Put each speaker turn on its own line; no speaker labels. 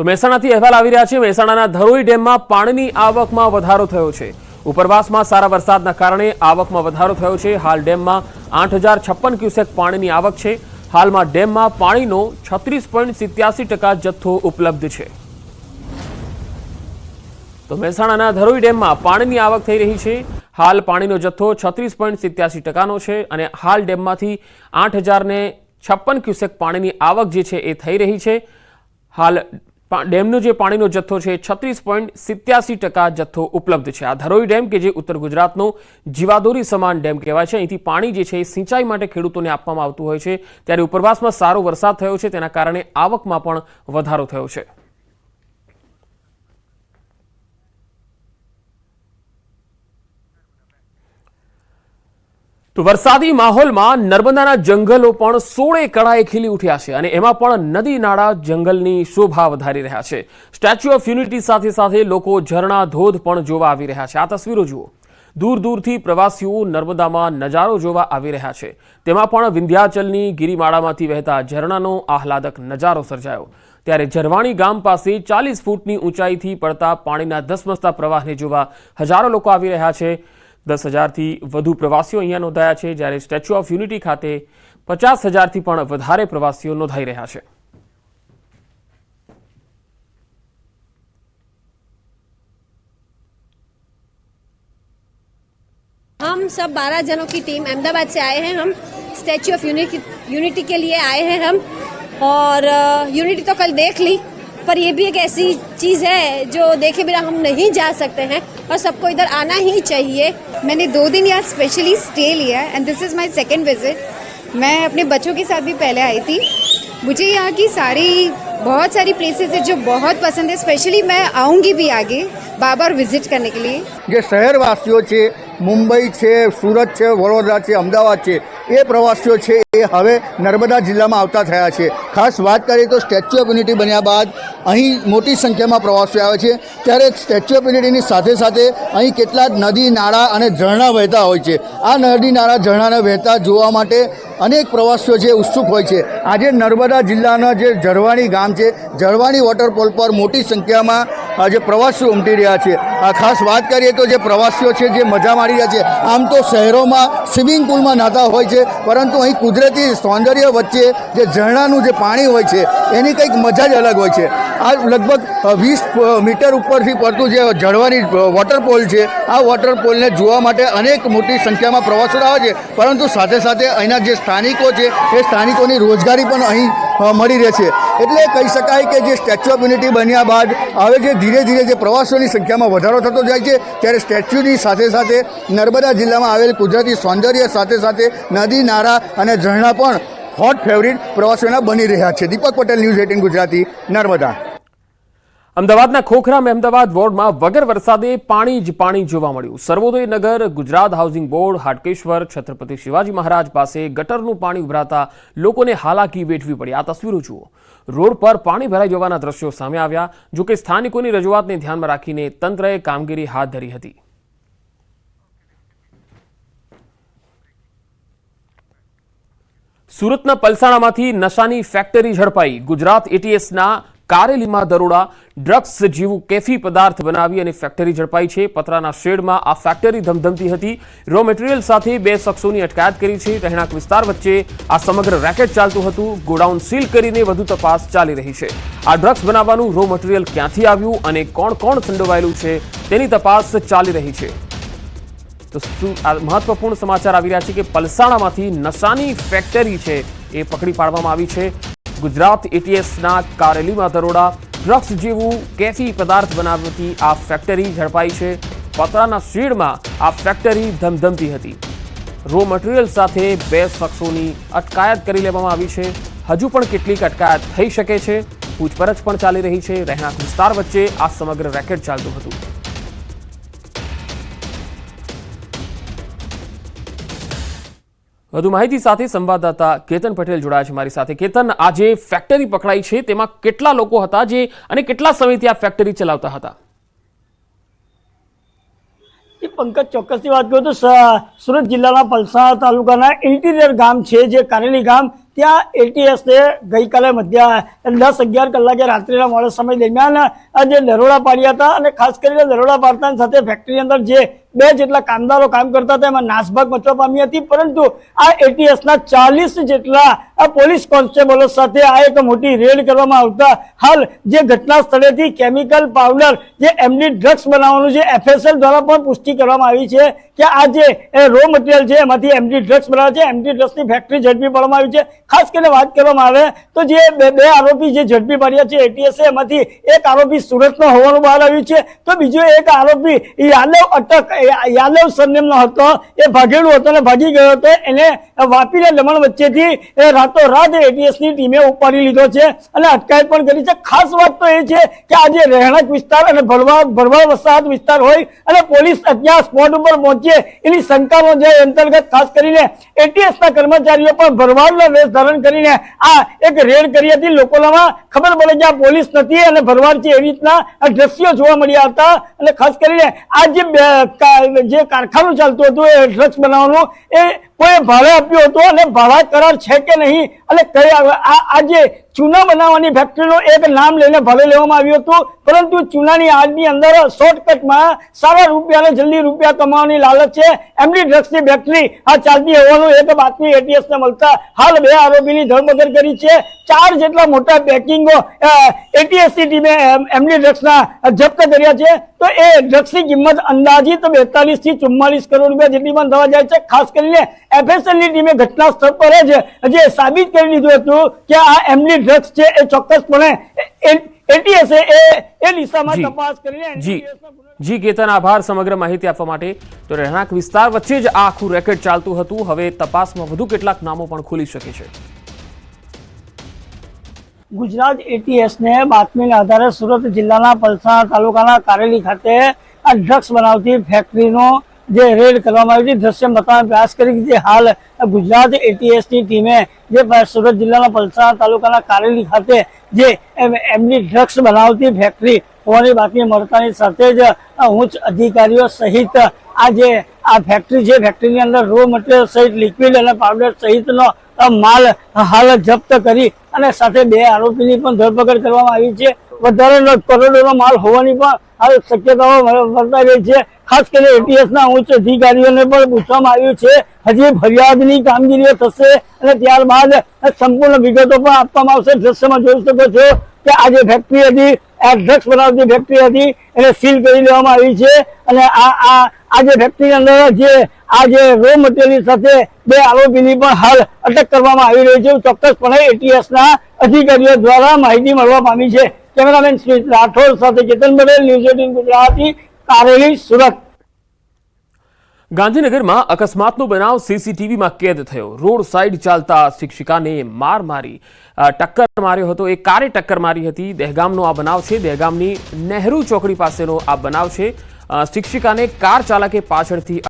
તો મહેસાણાથી અહેવાલ આવી રહ્યા છે। મહેસાણાના ધરોઈ ડેમમાં પાણીની આવકમાં વધારો થયો છે। ઉપરવાસમાં સારા વરસાદના કારણે આવકમાં વધારો થયો છે। હાલ ડેમમાં 8056 ક્યુસેક પાણીની આવક છે। હાલમાં ડેમમાં પાણીનો 36.87% જથ્થો ઉપલબ્ધ છે। તો મહેસાણાના ધરોઈ ડેમમાં પાણીની આવક થઈ રહી છે। હાલ પાણીનો જથ્થો 36.87%નો છે અને હાલ ડેમમાંથી 8056 ક્યુસેક પાણીની આવક જે છે એ થઈ રહી છે। હાલ ડેમનો જે પાણીનો જથ્થો છે 36.87% જથ્થો ઉપલબ્ધ છે। આ ધરોઈ ડેમ કે જે ઉત્તર ગુજરાતનો જીવાદોરી સમાન ડેમ કહેવાય છે। અહીંથી પાણી જે છે એ સિંચાઈ માટે ખેડૂતોને આપવામાં આવતું હોય છે। ત્યારે ઉપરવાસમાં સારો વરસાદ થયો છે, તેના કારણે આવકમાં પણ વધારો થયો છે। તો વરસાદી માહોલમાં નર્મદાના જંગલો પણ 16 કળાએ ખીલી ઉઠ્યા છે અને એમાં પણ નદી નાળા જંગલની શોભા વધારી રહ્યા છે। સ્ટેચ્યુ ઓફ યુનિટી સાથે સાથે લોકો ઝરણા ધોધ પણ જોવા આવી રહ્યા છે। આ તસવીરો જુઓ, દૂર દૂરથી પ્રવાસીઓ નર્મદામાં નજારો જોવા આવી રહ્યા છે। તેમાં પણ વિંધ્યાચલની ગિરિમાળામાંથી વહેતા ઝરણાનો આહલાદક નજારો સર્જાયો। ત્યારે ઝરવાણી ગામ પાસે 40 ફૂટની ઊંચાઈથી પડતા પાણીના ધસમસતા પ્રવાહને જોવા હજારો લોકો આવી રહ્યા છે। 10,000થી વધુ પ્રવાસીઓ અહીંયા નોંધાયા છે, જ્યારે સ્ટેચ્યુ ઓફ યુનિટી ખાતે 50,000થી પણ વધારે પ્રવાસીઓ નોંધાઈ રહ્યા છે।
हम सब 12 जनों की टीम अहमदाबाद से आए हैं। हम स्टैच्यू ऑफ यूनिटी के लिए आए हैं हम, और यूनिटी तो कल देख ली, पर ये भी एक ऐसी चीज़ है जो देखे बिना हम नहीं जा सकते हैं और सबको इधर आना ही चाहिए।
मैंने 2 दिन यहाँ स्पेशली स्टे लिया and this is my second visit. मैं अपने बच्चों के साथ भी पहले आई थी। मुझे यहाँ की बहुत सारी प्लेसेस है जो बहुत पसंद है। स्पेशली मैं आऊँगी भी आगे बार बार विजिट करने के लिए।
જે શહેરવાસીઓ છે, મુંબઈ છે, સુરત છે, વડોદરા છે, અમદાવાદ છે, એ પ્રવાસીઓ છે એ હવે નર્મદા જિલ્લામાં આવતા થયા છે। ખાસ વાત કરીએ તો સ્ટેચ્યુ ઓફ યુનિટી બન્યા બાદ અહીં મોટી સંખ્યામાં પ્રવાસીઓ આવે છે। ત્યારે સ્ટેચ્યુ ઓફ યુનિટીની સાથે સાથે અહીં કેટલાક નદી નાળા અને ઝરણા વહેતા હોય છે। આ નદી નાળા ઝરણાને વહેતા જોવા માટે અનેક પ્રવાસીઓ છે ઉત્સુક હોય છે। આજે નર્મદા જિલ્લાના જે ઝરવાણી ગામ છે, ઝરવાણી વોટરફોલ પર મોટી સંખ્યામાં આજે પ્રવાસીઓ ઉમટી રહ્યા છે। આ ખાસ વાત કરીએ તો જે પ્રવાસીઓ છે જે મજા માણી રહ્યા છે, આમ તો શહેરોમાં સ્વિમિંગ પુલમાં નહાતા હોય છે, પરંતુ અહીં કુદરતી સૌંદર્ય વચ્ચે જે ઝરણાનું જે પાણી હોય છે એની કંઈક મજા જ અલગ હોય છે। આ લગભગ 20 મીટર ઉપરથી પડતું જે ઝરવાણી વોટરફોલ છે, આ વોટરફોલને જોવા માટે અનેક મોટી સંખ્યામાં પ્રવાસીઓ આવે છે, પરંતુ સાથે સાથે અહીંના જે સ્થાનિકો છે એ સ્થાનિકોની રોજગારી પણ અહીં મળી રહે છે। એટલે કહી શકાય કે જે સ્ટેચ્યુ ઓફ યુનિટી બન્યા બાદ હવે જે ધીરે ધીરે જે પ્રવાસીઓની સંખ્યામાં વધારો થતો જાય છે, ત્યારે સ્ટેચ્યુની સાથે સાથે નર્મદા જિલ્લામાં આવેલ કુદરતી સૌંદર્ય સાથે સાથે નદી નાળા અને ઝરણા પણ હોટ ફેવરિટ પ્રવાસીઓના બની રહ્યા છે। દીપક પટેલ, ન્યૂઝ 18 ગુજરાતી, નર્મદા।
અમદાવાદના ખોખરા મહેમદાવાદ વોર્ડમાં વગર વરસાદે પાણી જ પાણી જોવા મળ્યું। સર્વોદય નગર, ગુજરાત હાઉસિંગ બોર્ડ, હાટકેશ્વર, છત્રપતિ શિવાજી મહારાજ પાસે ગટરનું પાણી ઉભરાતા લોકોને હાલાકી વેઠવી પડી। આ તસવીરો જુઓ, રોડ પર પાણી ભરાઈ જવાના દ્રશ્યો સામે આવ્યા। જોકે સ્થાનિકોની રજૂઆતને ધ્યાનમાં રાખીને તંત્રએ કામગીરી હાથ ધરી હતી। સુરતના પલસાણામાંથી નશાની ફેક્ટરી ઝડપાઈ। ગુજરાત એટીએસના કારેલીમાં દરોડા, ડ્રગ્સ જેવું કેફી પદાર્થ બનાવી અને ફેક્ટરી ઝડપાઈ છે। પતરાના શેડમાં આ ફેક્ટરી ધમધમતી હતી। રો મટીરિયલ સાથે 2 શખ્સોની અટકાયત કરી છે। રહેણાંક વિસ્તાર વચ્ચે આ સમગ્ર રેકેટ ચાલતું હતું। ગોડાઉન સીલ કરીને વધુ તપાસ ચાલી રહી છે। આ ડ્રગ્સ બનાવવાનું રો મટીરિયલ ક્યાંથી આવ્યું અને કોણ કોણ સંડોવાયેલું છે તેની તપાસ ચાલી રહી છે। તો આ મહત્વપૂર્ણ સમાચાર આવી રહ્યા છે કે પલસાણામાંથી નશાની ફેક્ટરી છે એ પકડી પાડવામાં આવી છે। ગુજરાત એટીએસના કારેલીમાં દરોડા, ડ્રગ્સ જેવું કેફી પદાર્થ બનાવતી આ ફેક્ટરી ઝડપાઈ છે। પતરાના શેડમાં આ ફેક્ટરી ધમધમતી હતી। રો મટીરિયલ સાથે 2 શખ્સોની અટકાયત કરી લેવામાં આવી છે। હજુ પણ કેટલીક અટકાયત થઈ શકે છે। પૂછપરછ પણ ચાલી રહી છે। રહેણાંક વિસ્તાર વચ્ચે આ સમગ્ર રેકેટ ચાલતું હતું। વધુ માહિતી સાથે સંવાદદાતા કેતન પટેલ જોડાયા છે મારી સાથે। કેતન, આ જે ફેક્ટરી પકડાઈ છે તેમાં કેટલા લોકો હતા જે અને કેટલા સમયથી આ ફેક્ટરી ચલાવતા હતા?
પંકજ, ચોક્કસથી વાત કરું તો સુરત જિલ્લાના પલસાણા તાલુકાના ઇન્ટિરિયર ગામ છે જે કારેલી ગામ, ત્યાં એટીએસે ગઈકાલે 10-11 કલાકે રાત્રિના મોડા સમય દરમિયાન આ જે દરોડા પાડ્યા હતા અને ખાસ કરીને દરોડા પાડતાની સાથે ફેક્ટરી અંદર જે 2 જેટલા કામદારો કામ કરતા હતા એમાં નાસભાગ મચવા પામી હતી, પરંતુ આ એટીએસના 40 જેટલા પોલીસ કોન્સ્ટેબલો સાથે આ એક મોટી રેડ કરવામાં આવતા હાલ જે ઘટના સ્થળેથી કેમિકલ પાવડર જે એમડી ડ્રગ્સ બનાવવાનું જે એફએસએલ દ્વારા પણ પુષ્ટિ કરવામાં આવી છે કે આ જે રો મટીરિયલ છે એમાંથી એમડી ડ્રગ્સ બનાવે છે, એમડી ડ્રગ્સની ફેક્ટરી ઝડપી પાડવામાં આવી છે। ખાસ કરીને વાત કરવામાં આવે તો જે બે આરોપી જે ઝડપી પાડ્યા છે એટીએસે, એમાંથી એક આરોપી સુરતનો હોવાનું બહાર આવ્યું છે, તો બીજો એક આરોપી યાદવ સરનેમનો હતો, એ ભાગેલું હતો અને ભાગી ગયો હતો। એને વાપી અને દમણ વચ્ચેથી રાતોરાત એટીએસની ટીમે ઉપાડી લીધો છે અને અટકાયત પણ કરી છે। ખાસ વાત તો એ છે કે આજે રહેણાંક વિસ્તાર અને ભરવાડ વસાહત વિસ્તાર હોય અને પોલીસ ત્યાં સ્પોટ ઉપર પહોંચે એની શંકાનો જે અંતર્ગત ખાસ કરીને એટીએસના કર્મચારીઓ પણ ભરવાડનો વેશ ધારણ કરીને આ એક રેડ કરી હતી। લોકોમાં ખબર પડે કે આ પોલીસ નથી અને ભરવાડ છે, એ રીતના આ દ્રશ્યો જોવા મળ્યા હતા। અને ખાસ કરીને આ જે કારખાનું ચાલતું હતું એ ડ્રગ્સ બનાવવાનું, એ કોઈ ભાડે આપ્યું હતું અને ભાડા કરાર છે કે નહીં અને આ જે ચૂના બનાવવાની ફેક્ટરીનું એક નામ લઈને ભાડે લેવામાં આવ્યું હતું, પરંતુ ચૂનાની આગની અંદર શોર્ટકટમાં સારા રૂપિયા અને જલ્દી રૂપિયા કમાવાની લાલચ છે એમડી ડ્રગ્સની ફેક્ટરી આ ચાલતી હોવાનું એક બાતમી એટીએસને મળતા હાલ 2 આરોપીની ધરપકડ કરી છે। 4 જેટલા મોટા પેકિંગો એટીએસની ટીમે એમડી ડ્રગ્સના જપ્ત કર્યા છે, તો એ ડ્રગ્સની કિંમત અંદાજિત 42 થી 44 કરોડ રૂપિયા જેટલી પણ થવા જાય છે। ખાસ કરીને એફએસએલની ટીમે ઘટના સ્થળ પર જ જે સાબિત કરી દીધું હતું કે આ એમડી ડ્રગ્સ છે એ ચોક્કસપણે એટીએસે એ દિશામાં તપાસ કરીને
જી કેતન, આભાર સમગ્ર માહિતી આપવા માટે। તો રહેણાંક વિસ્તાર વચ્ચે જ આ આખું રેકેટ ચાલતું હતું, હવે તપાસમાં વધુ કેટલાક નામો પણ ખુલી શકે છે।
ગુજરાત એટીએસને બાતમીના આધારે સુરત જિલ્લાના પલસાણા તાલુકાના કારેલી ખાતે આ ડ્રગ્સ બનાવતી ફેક્ટરીનો જે રેડ કરવામાં આવી હતી દ્રશ્ય બતાવવાનો પ્રયાસ કરી છે। હાલ ગુજરાત એટીએસની ટીમે જે સુરત જિલ્લાના પલસાણા તાલુકાના કારેલી ખાતે જે એમની ડ્રગ્સ બનાવતી ફેક્ટરી હોવાની બાતમી મળતાની સાથે જ ઉચ્ચ અધિકારીઓ સહિત આ ફેક્ટરી છે, ફેક્ટરીની અંદર રો મટીરિયલ સહિત લિક્વિડ અને પાવડર સહિતનો માલ હાલ જપ્ત કરી અને સાથે 2 આરોપીની પણ ધરપકડ કરવામાં આવી છે। વધારેનો કરોડોનો માલ હોવાની પણ હાલ શક્યતાઓ વર્તાઈ રહી છે। ખાસ કરીને એટીએસના ઉચ્ચ અધિકારીઓને પણ પૂછવામાં આવ્યું છે, હજી ફરિયાદની કામગીરીઓ થશે અને ત્યારબાદ સંપૂર્ણ વિગતો પણ આપવામાં આવશે। દ્રશ્યમાં જોઈ શકો છો કે આ જે ફેક્ટરી હતી, આ ડ્રગ્સ બનાવતી ફેક્ટરી હતી, એને સીલ કરી લેવામાં આવી છે અને આ જે ફેક્ટરીની અંદર આ જે રો મટીરિયલ સાથે 2 આરોપીની પણ હાલ અટક કરવામાં આવી રહી છે, ચોક્કસપણે એટીએસના અધિકારીઓ દ્વારા માહિતી મળવા પામી છે। કેમેરામેન શ્રી રાઠોડ સાથે કેતન પટેલ, ન્યૂઝ 18 ગુજરાતી, કારેલી, સુરત।
ગાંધીનગરમાં અકસ્માતનો બનાવ સીસીટીવીમાં કેદ થયો। રોડ સાઈડ ચાલતા શિક્ષિકાને માર મારી ટક્કર માર્યો હતો, એ કારે ટક્કર મારી હતી। દહેગામનો આ બનાવ છે, દહેગામની નહેરુ ચોકડી પાસેનો આ બનાવ છે। શિક્ષિકાને કાર ચાલકે પાછળથી